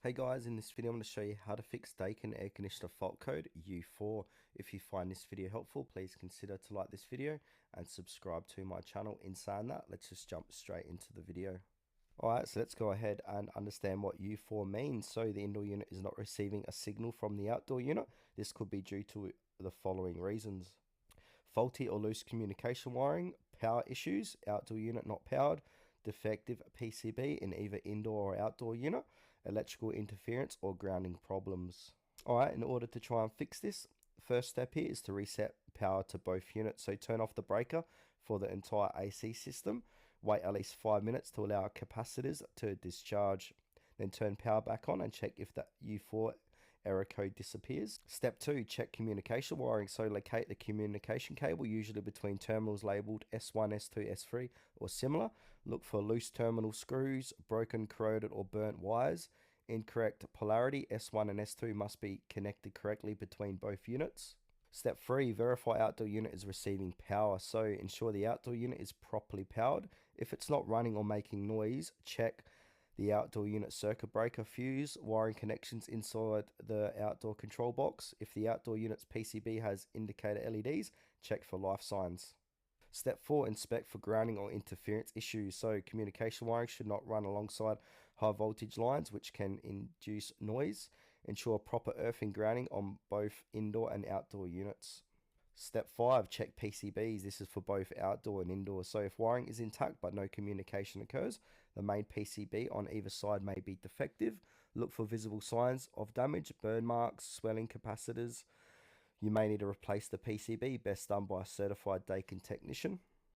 Hey guys, in this video I'm going to show you how to fix Daikin air conditioner fault code U4. If you find this video helpful, please consider to like this video and subscribe to my channel. In saying that, let's just jump straight into the video. Alright, so let's go ahead and understand what U4 means. So the indoor unit is not receiving a signal from the outdoor unit. This could be due to the following reasons: faulty or loose communication wiring, power issues, outdoor unit not powered, defective PCB in either indoor or outdoor unit, electrical interference or grounding problems. Alright, in order to try and fix this, first step here is to reset power to both units. So turn off the breaker for the entire AC system, wait at least 5 minutes to allow capacitors to discharge, then turn power back on and check if the U4 error code disappears. Step 2, check communication wiring. So locate the communication cable, usually between terminals labeled S1, S2, S3 or similar. Look for loose terminal screws, broken, corroded or burnt wires. Incorrect polarity, S1 and S2 must be connected correctly between both units. Step 3, verify outdoor unit is receiving power. So ensure the outdoor unit is properly powered. If it's not running or making noise, check the outdoor unit circuit breaker, fuse, wiring connections inside the outdoor control box. If the outdoor unit's PCB has indicator LEDs, check for life signs. Step 4, inspect for grounding or interference issues. So communication wiring should not run alongside high voltage lines, which can induce noise. Ensure proper earthing grounding on both indoor and outdoor units. Step 5, check PCBs. This is for both outdoor and indoor. So if wiring is intact but no communication occurs, the main PCB on either side may be defective. Look for visible signs of damage, burn marks, swelling capacitors. You may need to replace the PCB, best done by a certified Daikin technician.